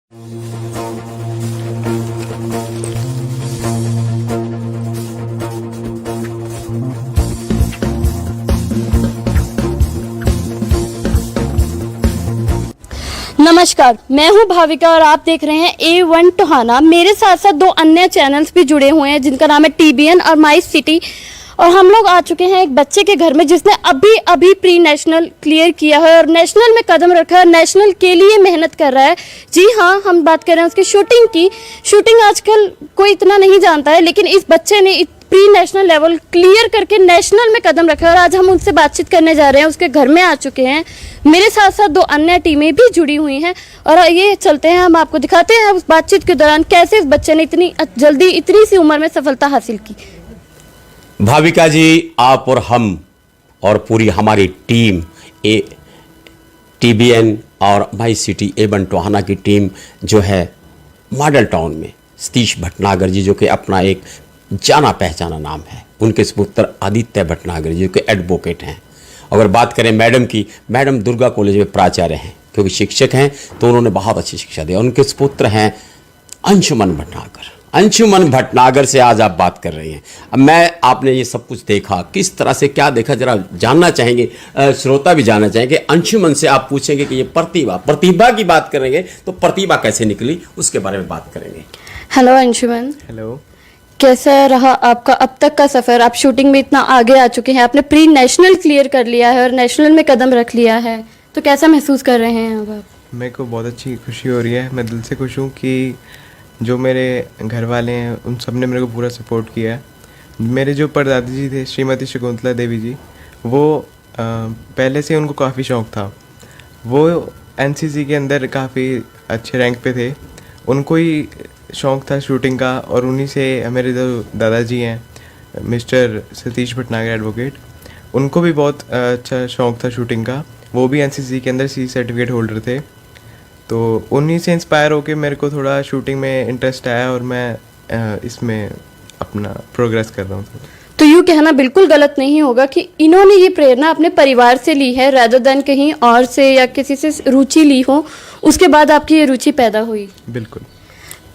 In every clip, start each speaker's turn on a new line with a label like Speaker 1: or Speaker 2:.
Speaker 1: नमस्कार, मैं हूं भाविका और आप देख रहे हैं A1 टोहाना। मेरे साथ साथ दो अन्य चैनल्स भी जुड़े हुए हैं जिनका नाम है TBN और माई सिटी। और हम लोग आ चुके हैं एक बच्चे के घर में जिसने अभी प्री नेशनल क्लियर किया है और नेशनल में कदम रखा है, नेशनल के लिए मेहनत कर रहा है। जी हाँ, हम बात कर रहे हैं उसकी शूटिंग की। शूटिंग आजकल कोई इतना नहीं जानता है, लेकिन इस बच्चे ने प्री नेशनल लेवल क्लियर करके नेशनल में कदम रखा है और आज हम उनसे बातचीत करने जा रहे हैं। उसके घर में आ चुके हैं। मेरे साथ साथ दो अन्य टीमें भी जुड़ी हुई हैं और ये चलते हैं, हम आपको दिखाते हैं उस बातचीत के दौरान कैसे इस बच्चे ने इतनी जल्दी इतनी सी उम्र में सफलता हासिल की।
Speaker 2: भाविका जी, आप और हम और पूरी हमारी टीम TBN और माई सिटी A1 टोहाना की टीम जो है मॉडल टाउन में सतीश भटनागर जी, जो कि अपना एक जाना पहचाना नाम है, उनके सुपुत्र आदित्य भटनागर जी जो कि एडवोकेट हैं। अगर बात करें मैडम की, मैडम दुर्गा कॉलेज में प्राचार्य हैं, क्योंकि शिक्षक हैं तो उन्होंने बहुत अच्छी शिक्षा दी। उनके सुपुत्र हैं अंशुमन भटनागर। अंशुमन भटनागर से आज आप बात कर रही हैं। अब आपने ये सब कुछ देखा, किस तरह से क्या देखा, जरा जानना चाहेंगे, श्रोता भी जानना चाहेंगे। अंशुमन से आप पूछेंगे कि ये प्रतिभा की बात करेंगे तो प्रतिभा कैसे निकली, उसके बारे में बात करेंगे।
Speaker 1: हेलो अंशुमन।
Speaker 3: हेलो।
Speaker 1: कैसा रहा आपका अब तक का सफ़र? आप शूटिंग में इतना आगे आ चुके हैं, आपने प्री नेशनल क्लियर कर लिया है और नेशनल में कदम रख लिया है, तो कैसा महसूस कर रहे हैं अब आप?
Speaker 3: मेरे को बहुत अच्छी खुशी हो रही है। मैं दिल से खुश हूँ कि जो मेरे घर वाले हैं उन सब ने मेरे को पूरा सपोर्ट किया है। मेरे जो परदादी जी थे, श्रीमती शकुंतला देवी जी, वो पहले से उनको काफ़ी शौक़ था। वो NCC के अंदर काफ़ी अच्छे रैंक पे थे। उनको ही शौक़ था शूटिंग का और उन्हीं से मेरे जो दादाजी हैं मिस्टर सतीश भटनागर एडवोकेट, उनको भी बहुत अच्छा शौक़ था शूटिंग का। वो भी NCC के अंदर C सर्टिफिकेट होल्डर थे। तो उन्हीं से इंस्पायर होकर मेरे को थोड़ा शूटिंग में इंटरेस्ट आया और मैं इसमें अपना प्रोग्रेस कर रहा हूँ।
Speaker 1: तो यूँ कहना बिल्कुल गलत नहीं होगा कि इन्होंने ये प्रेरणा अपने परिवार से ली है रादर देन कहीं और से या किसी से रुचि ली हो, उसके बाद आपकी ये रुचि पैदा हुई।
Speaker 3: बिल्कुल।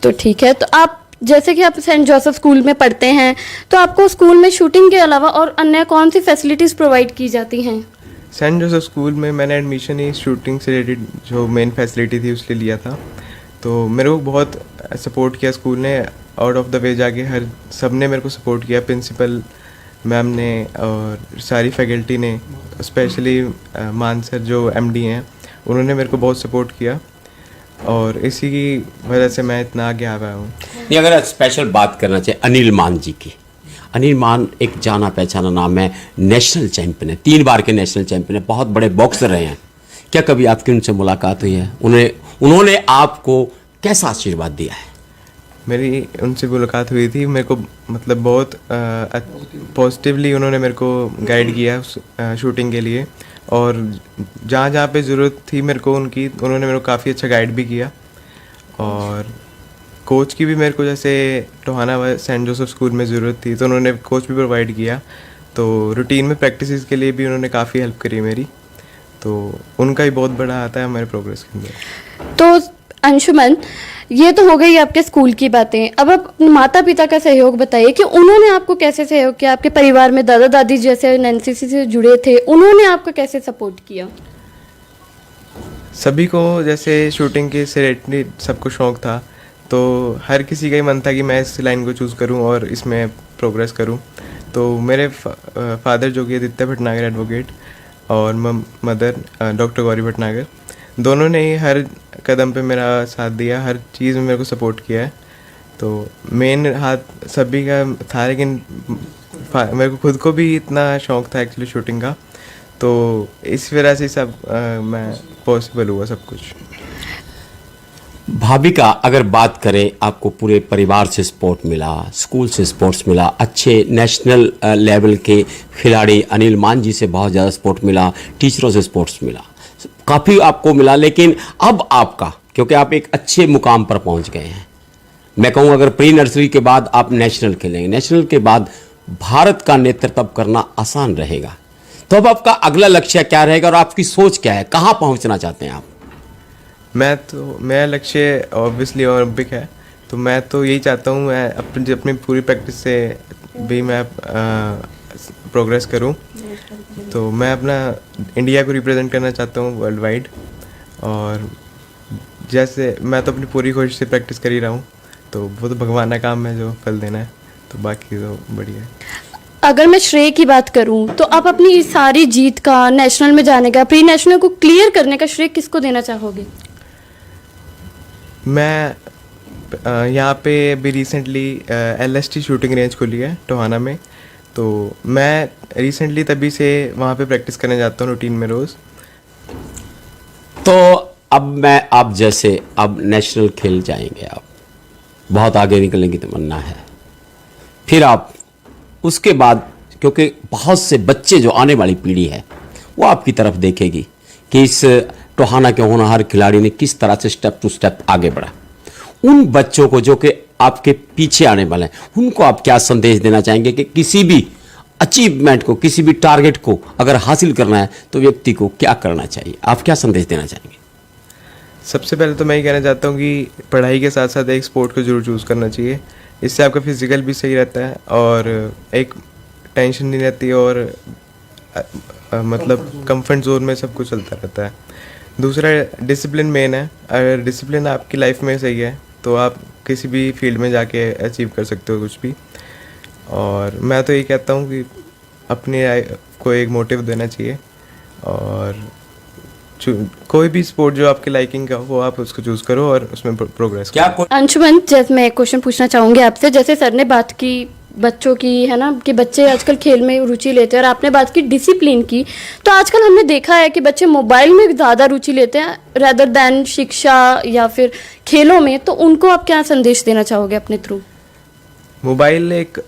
Speaker 1: तो ठीक है, तो आप जैसे कि आप सेंट जोसेफ स्कूल में पढ़ते हैं, तो आपको स्कूल में शूटिंग के अलावा और अन्य कौन सी फैसिलिटीज़ प्रोवाइड की जाती हैं?
Speaker 3: सेंट जोसेफ स्कूल में मैंने एडमिशन ही शूटिंग से रिलेटेड जो मेन फैसिलिटी थी उसके लिया था। तो मेरे को बहुत सपोर्ट किया स्कूल ने, आउट ऑफ द वे जाके हर सब ने मेरे को सपोर्ट किया। प्रिंसिपल मैम ने और सारी फैकल्टी ने, स्पेशली मान सर जो MD हैं, उन्होंने मेरे को बहुत सपोर्ट किया और इसी की वजह से मैं इतना आगे आ पाया हूँ।
Speaker 2: नहीं, अगर स्पेशल बात करना चाहिए अनिल मान जी की। अनिल मान एक जाना पहचाना नाम है, नेशनल चैंपियन है, 3 बार के नेशनल चैंपियन है, बहुत बड़े बॉक्सर रहे हैं। क्या कभी आपकी उनसे मुलाकात हुई है? उन्होंने आपको कैसा आशीर्वाद दिया है?
Speaker 3: मेरी उनसे मुलाकात हुई थी। मेरे को मतलब बहुत पॉजिटिवली उन्होंने मेरे को गाइड किया शूटिंग के लिए और जहाँ जहाँ पे ज़रूरत थी मेरे को उन्होंने मेरे को काफ़ी अच्छा गाइड भी किया। और कोच की भी मेरे को, जैसे टोहाना सेंट जोसेफ स्कूल में ज़रूरत थी तो उन्होंने कोच भी प्रोवाइड किया। तो रूटीन में प्रैक्टिसेस के लिए भी उन्होंने काफ़ी हेल्प करी मेरी। तो उनका ही बहुत बड़ा आता है हमारे प्रोग्रेस के अंदर।
Speaker 1: तो अंशुमन, ये तो हो गई आपके स्कूल की बातें। अब आप माता पिता का सहयोग बताइए कि उन्होंने आपको कैसे सहयोग किया? आपके परिवार में दादा दादी जैसे NCC से जुड़े थे, उन्होंने आपको कैसे सपोर्ट किया?
Speaker 3: सभी को जैसे शूटिंग के से रिलेटेड सबको शौक़ था, तो हर किसी का ही मन था कि मैं इस लाइन को चूज़ करूं और इसमें प्रोग्रेस करूं। तो मेरे फादर जो कि आदित्य भटनागर एडवोकेट और मदर डॉक्टर गौरी भटनागर, दोनों ने ही हर कदम पे मेरा साथ दिया, हर चीज़ में मेरे को सपोर्ट किया है। तो मेन हाथ सभी का था, लेकिन मेरे को खुद को भी इतना शौक़ था एक्चुअली शूटिंग का, तो इस वजह से सब मैं पॉसिबल हुआ सब कुछ।
Speaker 2: भाविका, अगर बात करें, आपको पूरे परिवार से सपोर्ट मिला, स्कूल से सपोर्ट्स मिला, अच्छे नेशनल लेवल के खिलाड़ी अनिल मान जी से बहुत ज़्यादा सपोर्ट मिला, टीचरों से सपोर्ट्स मिला, काफ़ी आपको मिला, लेकिन अब आपका, क्योंकि आप एक अच्छे मुकाम पर पहुंच गए हैं, मैं कहूँ अगर प्री नर्सरी के बाद आप नेशनल खेलेंगे, नेशनल के बाद भारत का नेतृत्व करना आसान रहेगा, तो अब आपका अगला लक्ष्य क्या रहेगा और आपकी सोच क्या है, कहाँ पहुँचना चाहते हैं आप?
Speaker 3: मेरा लक्ष्य ऑब्वियसली ओलंपिक है, तो मैं तो यही चाहता हूँ मैं अपनी पूरी प्रैक्टिस से भी मैं प्रोग्रेस करूँ। तो मैं अपना इंडिया को रिप्रेजेंट करना चाहता हूँ वर्ल्ड वाइड, और जैसे मैं तो अपनी पूरी कोशिश से प्रैक्टिस कर ही रहा हूँ, तो वो तो भगवान का काम है जो फल देना है, तो बाकी तो बढ़िया है।
Speaker 1: अगर मैं श्रेय की बात करूं तो आप अपनी इस सारी जीत का, नेशनल में जाने का, प्री नेशनल को क्लियर करने का श्रेय किसको देना चाहोगे?
Speaker 3: मैं यहाँ पे अभी रिसेंटली LST शूटिंग रेंज खुली है टोहाना में, तो मैं रिसेंटली तभी से वहाँ पे प्रैक्टिस करने जाता हूँ रूटीन में रोज़।
Speaker 2: तो अब मैं आप जैसे अब नेशनल खेल जाएंगे, आप बहुत आगे निकलने की तमन्ना है, फिर आप उसके बाद, क्योंकि बहुत से बच्चे जो आने वाली पीढ़ी है वो आपकी तरफ देखेगी कि इस टोहाना के होनहार खिलाड़ी ने किस तरह से स्टेप टू स्टेप आगे बढ़ा, उन बच्चों को जो कि आपके पीछे आने वाले हैं उनको आप क्या संदेश देना चाहेंगे कि किसी भी अचीवमेंट को, किसी भी टारगेट को अगर हासिल करना है तो व्यक्ति को क्या करना चाहिए, आप क्या संदेश देना चाहेंगे?
Speaker 3: सबसे पहले तो मैं ये कहना चाहता हूँ कि पढ़ाई के साथ साथ एक स्पोर्ट को जरूर चूज़ करना चाहिए, इससे आपका फिजिकल भी सही रहता है और एक टेंशन नहीं रहती, और मतलब कंफर्ट जोन में सब कुछ चलता रहता है। दूसरा, डिसिप्लिन मेन है। अगर डिसिप्लिन आपकी लाइफ में सही है तो आप किसी भी फील्ड में जाके अचीव कर सकते हो कुछ भी। और मैं तो ये कहता हूँ कि अपने को एक मोटिव देना चाहिए, और कोई भी स्पोर्ट जो आपके लाइकिंग का हो वो आप उसको चूज़ करो और उसमें प्रोग्रेस करो।
Speaker 1: अंशुमन, जैसे मैं एक क्वेश्चन पूछना चाहूँगी आपसे, जैसे सर ने बात की बच्चों की, है ना, कि बच्चे आजकल खेल में रुचि लेते हैं, और आपने बात की डिसिप्लिन की, तो आजकल हमने देखा है कि बच्चे मोबाइल में ज़्यादा रुचि लेते हैं रेदर देन शिक्षा या फिर खेलों में, तो उनको आप क्या संदेश देना चाहोगे अपने थ्रू?
Speaker 3: मोबाइल एक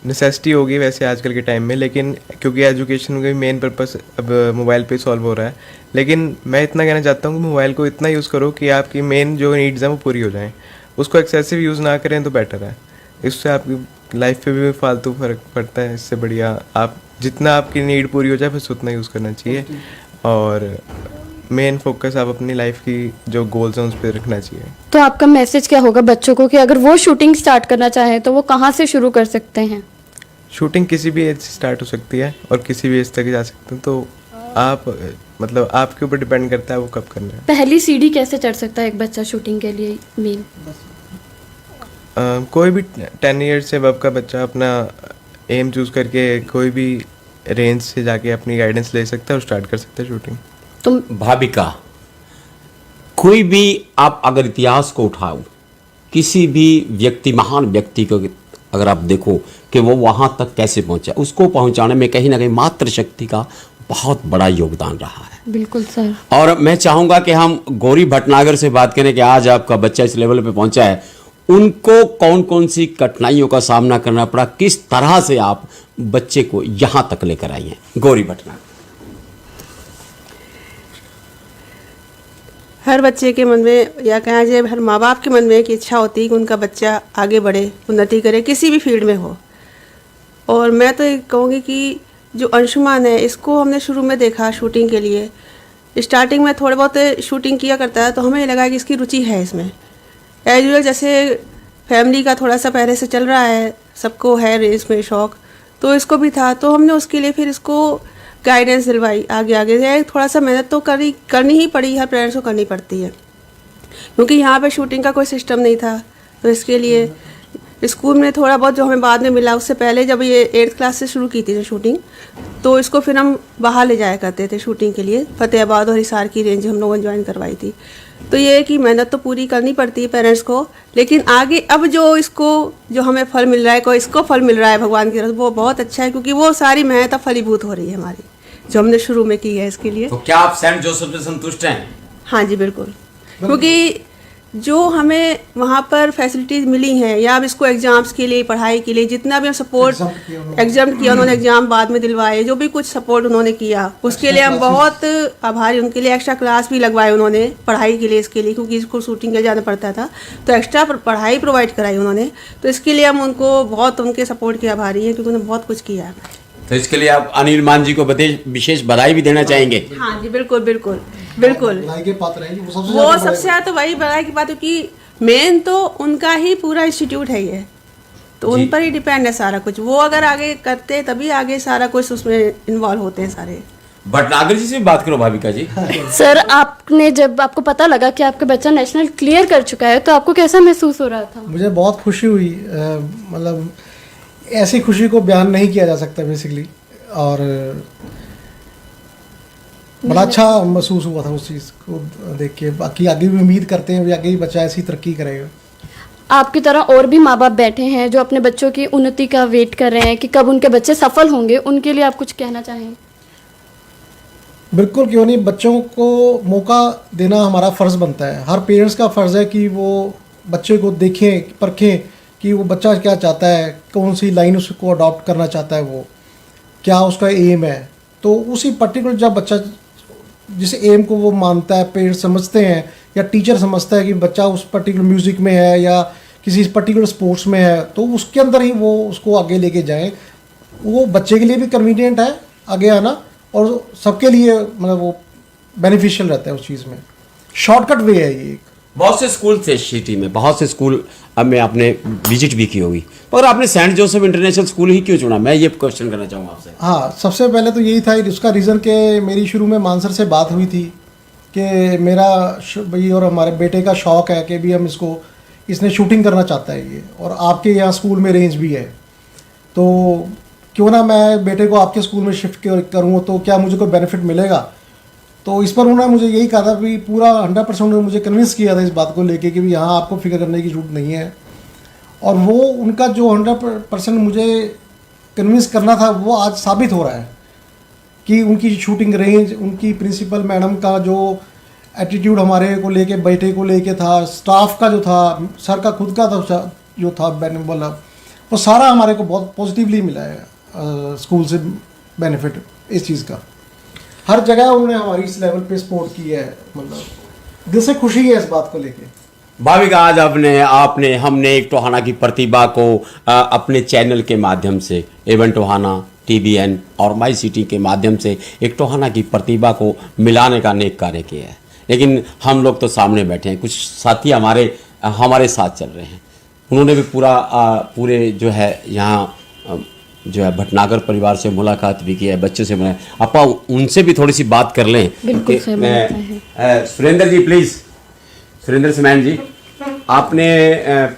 Speaker 3: नेसेसिटी होगी वैसे आजकल के टाइम में, लेकिन क्योंकि एजुकेशन का मेन पर्पस अब मोबाइल पे सॉल्व हो रहा है, लेकिन मैं इतना कहना चाहता हूँ कि मोबाइल को इतना यूज़ करो कि आपकी मेन जो नीड्स हैं वो पूरी हो जाएं, उसको एक्सेसिव यूज़ ना करें तो बेटर है। इससे आपकी लाइफ पे भी फालतू फर्क पड़ता है, इससे बढ़िया आप जितना आपकी नीड पूरी हो जाए बस उतना यूज़ करना चाहिए, और मेन फोकस आप अपनी लाइफ की जो गोल्स हैं उस पर रखना चाहिए।
Speaker 1: तो आपका मैसेज क्या होगा बच्चों को कि अगर वो शूटिंग स्टार्ट करना चाहें तो वो कहाँ से शुरू कर सकते हैं?
Speaker 3: शूटिंग किसी भी एज से स्टार्ट हो सकती है और किसी भी एज तक जा सकते हैं, तो आप मतलब आपके ऊपर डिपेंड करता है वो कब करना है।
Speaker 1: पहली सीढ़ी कैसे चढ़ सकता है एक बच्चा शूटिंग के लिए? मेन
Speaker 3: कोई भी 10 ईयर्स से अब का बच्चा अपना एम चूज़ करके कोई भी रेंज से जाके अपनी गाइडेंस ले सकता है और स्टार्ट कर सकता है शूटिंग।
Speaker 1: तुम
Speaker 2: भाविका, कोई भी आप अगर इतिहास को उठाओ, किसी भी व्यक्ति, महान व्यक्ति को अगर आप देखो कि वो वहाँ तक कैसे पहुँचा, उसको पहुँचाने में कहीं ना कहीं मातृशक्ति का बहुत बड़ा योगदान रहा है।
Speaker 1: बिल्कुल सर।
Speaker 2: और मैं चाहूँगा कि हम गौरी भटनागर से बात करें कि आज आपका बच्चा इस लेवल पे पहुँचा है, उनको कौन कौन सी कठिनाइयों का सामना करना पड़ा, किस तरह से आप बच्चे को यहाँ तक लेकर आई हैं? गौरी भटनागर।
Speaker 4: हर बच्चे के मन में, या कहा जाए हर माँ बाप के मन में एक इच्छा होती है कि उनका बच्चा आगे बढ़े, उन्नति करे, किसी भी फील्ड में हो। और मैं तो ये कहूँगी कि जो अंशुमान है, इसको हमने शुरू में देखा शूटिंग के लिए, स्टार्टिंग में थोड़े बहुत शूटिंग किया करता है, तो हमें ये लगा कि इसकी रुचि है इसमें। एज यूजुअल जैसे फैमिली का थोड़ा सा पहले से चल रहा है, सबको है रेस में शौक, तो इसको भी था, तो हमने उसके लिए फिर इसको गाइडेंस दिलवाई आगे आगे। थोड़ा सा मेहनत तो करनी ही पड़ी, हर पेरेंट्स को करनी पड़ती है, क्योंकि यहाँ पे शूटिंग का कोई सिस्टम नहीं था। तो इसके लिए स्कूल में थोड़ा बहुत जो हमें बाद में मिला, उससे पहले जब ये 8th क्लास से शुरू की थी शूटिंग, तो इसको फिर हम बाहर ले जाया करते थे शूटिंग के लिए, फतेहाबाद और हिसार की रेंज हम लोगों ने ज्वाइन करवाई थी। तो ये है कि मेहनत तो पूरी करनी पड़ती है पेरेंट्स को, लेकिन आगे अब जो इसको जो हमें फल मिल रहा है, कोई इसको फल मिल रहा है भगवान की तरफ, वो बहुत अच्छा है, क्योंकि वो सारी मेहनत अब फलीभूत हो रही है हमारी, जो हमने शुरू में की है इसके लिए।
Speaker 2: तो क्या आप सेंट जोसेफ से संतुष्ट हैं?
Speaker 4: हाँ जी बिल्कुल, क्योंकि जो हमें वहाँ पर फैसिलिटीज़ मिली हैं, या अब इसको एग्ज़ाम्स के लिए, पढ़ाई के लिए जितना भी हम सपोर्ट एग्जाम किया उन्होंने, एग्ज़ाम बाद में दिलवाए, जो भी कुछ सपोर्ट उन्होंने किया उसके लिए हम बहुत आभारी। उनके लिए एक्स्ट्रा क्लास भी लगवाए उन्होंने पढ़ाई के लिए, इसके लिए, क्योंकि इसको शूटिंग के जाना पड़ता था, तो एक्स्ट्रा पढ़ाई प्रोवाइड कराई उन्होंने। तो इसके लिए हम उनको बहुत, उनके सपोर्ट के आभारी हैं, क्योंकि उन्होंने बहुत कुछ किया है।
Speaker 2: तो इसके लिए आप अनिल मान जी को विशेष बधाई भी देना चाहेंगे?
Speaker 4: हाँ जी बिल्कुल बिल्कुल। बिल्कुल
Speaker 5: बधाई के पात्र हैं वो सबसे
Speaker 4: वो
Speaker 5: ज्यादा
Speaker 4: सबसे ज्यादा तो वही बड़ा की बात है कि मेन तो उनका ही पूरा इंस्टीट्यूट है ये, तो उन पर ही डिपेंड है सारा कुछ। वो अगर आगे करते तभी आगे सारा कुछ उसमें इन्वॉल्व होते हैं सारे।
Speaker 2: भटनागर जी से भी बात करो भाविका जी।
Speaker 1: सर, आपने जब आपको पता लगा कि आपका बच्चा नेशनल क्लियर कर चुका है तो आपको कैसा महसूस हो रहा था?
Speaker 5: मुझे बहुत खुशी हुई, मतलब ऐसी खुशी को बयान नहीं किया जा सकता बेसिकली, और बड़ा अच्छा महसूस हुआ था उस चीज़ को देख के। बाकी आगे भी उम्मीद करते हैं आगे भी बच्चा ऐसी तरक्की करेगा।
Speaker 1: आपकी तरह और भी माँ बाप बैठे हैं जो अपने बच्चों की उन्नति का वेट कर रहे हैं कि कब उनके बच्चे सफल होंगे, उनके लिए आप कुछ कहना चाहें?
Speaker 5: बिल्कुल, क्यों नहीं, बच्चों को मौका देना हमारा फ़र्ज़ बनता है। हर पेरेंट्स का फ़र्ज़ है कि वो बच्चे को देखें, परखें कि वो बच्चा क्या चाहता है, कौन सी लाइन उसको अडॉप्ट करना चाहता है, वो क्या उसका एम है। तो उसी पर्टिकुलर जब बच्चा जिस एम को वो मानता है, पेरेंट्स समझते हैं या टीचर समझता है कि बच्चा उस पर्टिकुलर म्यूज़िक में है या किसी पर्टिकुलर स्पोर्ट्स में है, तो उसके अंदर ही वो उसको आगे लेके जाएं। वो बच्चे के लिए भी कन्वीनियंट है आगे आना, और सबके लिए मतलब वो बेनिफिशियल रहता है उस चीज़ में। शॉर्टकट वे है ये।
Speaker 2: बहुत से स्कूल थे सिटी में, बहुत से स्कूल अब में आपने विजिट भी की होगी, पर आपने सेंट जोसेफ इंटरनेशनल स्कूल ही क्यों चुना? मैं ये क्वेश्चन करना चाहूँगा आपसे।
Speaker 5: हाँ, सबसे पहले तो यही था, उसका रीज़न कि मेरी शुरू में मानसर से बात हुई थी कि मेरा भाई और हमारे बेटे का शौक़ है कि भी हम इसने शूटिंग करना चाहता है ये, और आपके यहाँ स्कूल में रेंज भी है, तो क्यों ना मैं बेटे को आपके स्कूल में शिफ्ट करूँ, तो क्या मुझे कोई बेनिफिट मिलेगा। तो इस पर उन्होंने मुझे यही कहा था कि पूरा 100% उन्होंने मुझे कन्विंस किया था इस बात को लेके कि भी यहाँ आपको फिक्र करने की ज़रूरत नहीं है। और वो उनका जो 100% मुझे कन्विंस करना था वो आज साबित हो रहा है कि उनकी शूटिंग रेंज, उनकी प्रिंसिपल मैडम का जो एटीट्यूड हमारे को लेके, बेटे को लेके था, स्टाफ का जो था, सर का खुद का था जो था बोला, वो सारा हमारे को बहुत पॉजिटिवली मिला है स्कूल से बेनिफिट इस चीज़ का। हर जगह उन्होंने हमारी इस लेवल पे सपोर्ट की है, मतलब दिल से खुशी है इस बात को लेके।
Speaker 2: भाविका, आज हमने एक टोहाना की प्रतिभा को अपने चैनल के माध्यम से, एवन टोहाना, TBN और माई सिटी के माध्यम से एक टोहाना की प्रतिभा को मिलाने का नेक कार्य किया है। लेकिन हम लोग तो सामने बैठे हैं, कुछ साथी हमारे साथ चल रहे हैं, उन्होंने भी पूरे जो है यहाँ जो है भटनागर परिवार से मुलाकात भी की है, बच्चे से मिले। अपा उनसे भी थोड़ी सी बात कर लें।
Speaker 1: बिल्कुल सर,
Speaker 2: सुरेंद्र जी प्लीज, सुरेंद्र सिमैन जी, आपने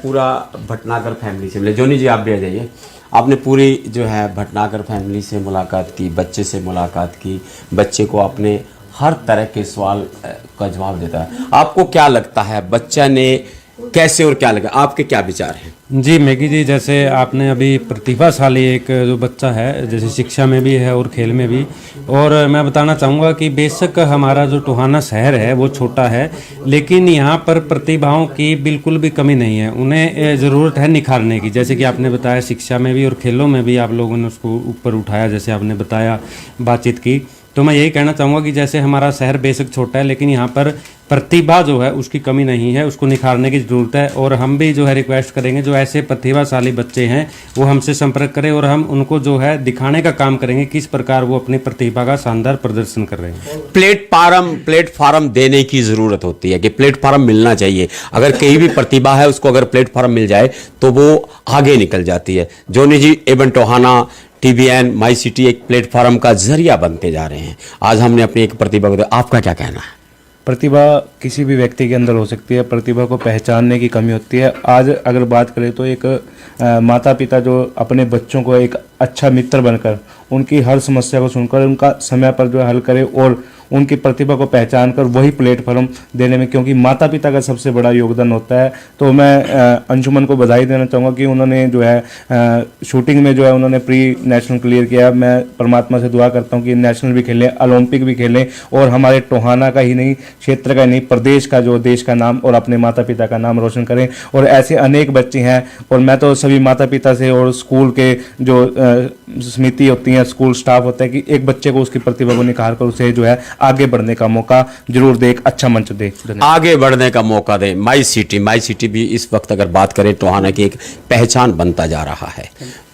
Speaker 2: पूरा भटनागर फैमिली से मिले। जोनी जी आप भी आ जाइए। आपने पूरी जो है भटनागर फैमिली से मुलाकात की, बच्चे से मुलाकात की, बच्चे को आपने हर तरह के सवाल का जवाब देता है। आपको क्या लगता है बच्चा ने कैसे और क्या लगा, आपके क्या विचार हैं?
Speaker 6: जी मैगी जी, जैसे आपने अभी प्रतिभाशाली एक जो बच्चा है, जैसे शिक्षा में भी है और खेल में भी, और मैं बताना चाहूँगा कि बेशक हमारा जो टोहाना शहर है वो छोटा है, लेकिन यहाँ पर प्रतिभाओं की बिल्कुल भी कमी नहीं है। उन्हें ज़रूरत है निखारने की, जैसे कि आपने बताया शिक्षा में भी और खेलों में भी आप लोगों ने उसको ऊपर उठाया, जैसे आपने बताया बातचीत की। तो मैं यही कहना चाहूँगा कि जैसे हमारा शहर बेशक छोटा है, लेकिन यहाँ पर प्रतिभा जो है उसकी कमी नहीं है, उसको निखारने की ज़रूरत है। और हम भी जो है रिक्वेस्ट करेंगे, जो ऐसे प्रतिभाशाली बच्चे हैं वो हमसे संपर्क करें और हम उनको जो है दिखाने का काम करेंगे किस प्रकार वो अपनी प्रतिभा का शानदार प्रदर्शन कर रहे हैं।
Speaker 2: प्लेटफार्म देने की ज़रूरत होती है कि प्लेटफार्म मिलना चाहिए। अगर कहीं भी प्रतिभा है उसको अगर प्लेटफार्म मिल जाए तो वो आगे निकल जाती है। जोनी जी, एवन टोहाना, TBN, माई सिटी एक प्लेटफार्म का जरिया बनते जा रहे हैं। आज हमने अपनी एक प्रतिभा को, आपका क्या कहना है?
Speaker 7: प्रतिभा किसी भी व्यक्ति के अंदर हो सकती है, प्रतिभा को पहचानने की कमी होती है। आज अगर बात करें तो एक माता पिता जो अपने बच्चों को एक अच्छा मित्र बनकर उनकी हर समस्या को सुनकर उनका समय पर जो है हल करे और उनकी प्रतिभा को पहचान कर वही प्लेटफॉर्म देने में, क्योंकि माता पिता का सबसे बड़ा योगदान होता है। तो मैं अंशुमन को बधाई देना चाहूँगा कि उन्होंने जो है शूटिंग में जो है उन्होंने प्री नेशनल क्लियर किया। मैं परमात्मा से दुआ करता हूँ कि नेशनल भी खेलें, ओलंपिक भी खेलें और हमारे टोहाना का ही नहीं, क्षेत्र का ही नहीं, प्रदेश का, जो देश का नाम और अपने माता पिता का नाम रोशन करें। और ऐसे अनेक बच्चे हैं, और मैं तो सभी माता पिता से और स्कूल के जो समिति होती है, स्कूल स्टाफ होता है कि एक बच्चे को उसकी प्रतिभा को निखार कर उसे जो है आगे बढ़ने का मौका जरूर दे, एक अच्छा मंच दे,
Speaker 2: आगे बढ़ने का मौका दे। माई सिटी भी इस वक्त अगर बात करें टोहाना की एक पहचान बनता जा रहा है।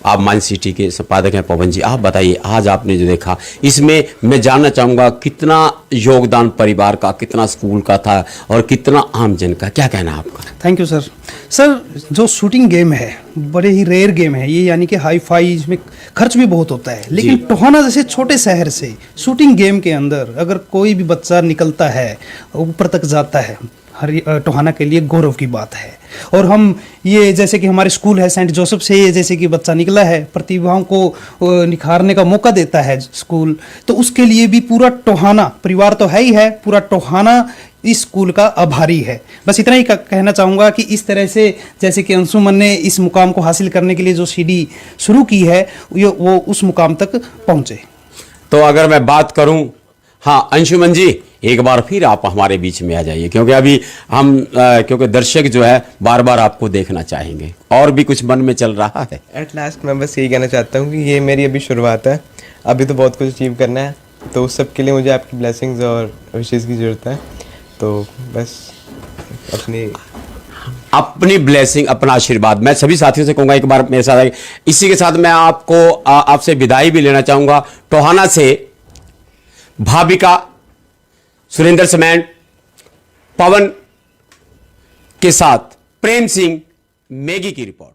Speaker 2: आप माइन सिटी के संपादक हैं पवन जी, आप बताइए आज आपने जो देखा इसमें मैं जानना चाहूँगा कितना योगदान परिवार का, कितना स्कूल का था और कितना आमजन का, क्या कहना है आपका?
Speaker 8: Thank you sir. सर जो शूटिंग गेम है बड़े ही रेयर गेम है ये, यानी कि हाई फाई, इसमें खर्च भी बहुत होता है, लेकिन टोहाना जैसे छोटे शहर से शूटिंग गेम के अंदर अगर कोई भी बच्चा निकलता है, ऊपर तक जाता है, हर टोहाना के लिए गौरव की बात है। और हम ये जैसे कि हमारे स्कूल है सेंट जोसेफ से, ये जैसे कि बच्चा निकला है, प्रतिभाओं को निखारने का मौका देता है स्कूल, तो उसके लिए भी पूरा टोहाना, परिवार तो है ही है, पूरा टोहाना इस स्कूल का आभारी है। बस इतना ही कहना चाहूँगा कि इस तरह से जैसे कि अंशुमन ने इस मुकाम को हासिल करने के लिए जो सीढ़ी शुरू की है वो उस मुकाम तक पहुँचे।
Speaker 2: तो अगर मैं बात करूं, हाँ अंशुमन जी एक बार फिर आप हमारे बीच में आ जाइए, क्योंकि अभी हम क्योंकि दर्शक जो है बार बार आपको देखना चाहेंगे और भी कुछ मन में चल रहा है।
Speaker 3: एट लास्ट मैं बस यही कहना चाहता हूँ कि ये मेरी अभी शुरुआत है, अभी तो बहुत कुछ अचीव करना है, तो उस सब के लिए मुझे आपकी ब्लेसिंग्स और विशेष की ज़रूरत है। तो बस
Speaker 2: अपनी ब्लेसिंग, अपना आशीर्वाद मैं सभी साथियों से कहूँगा एक बार मेरे साथ आइए। इसी के साथ मैं आपको आपसे विदाई भी लेना चाहूँगा। टोहाना से भाविका, सुरेंद्र समेंट, पवन के साथ प्रेम सिंह, मैगी की रिपोर्ट।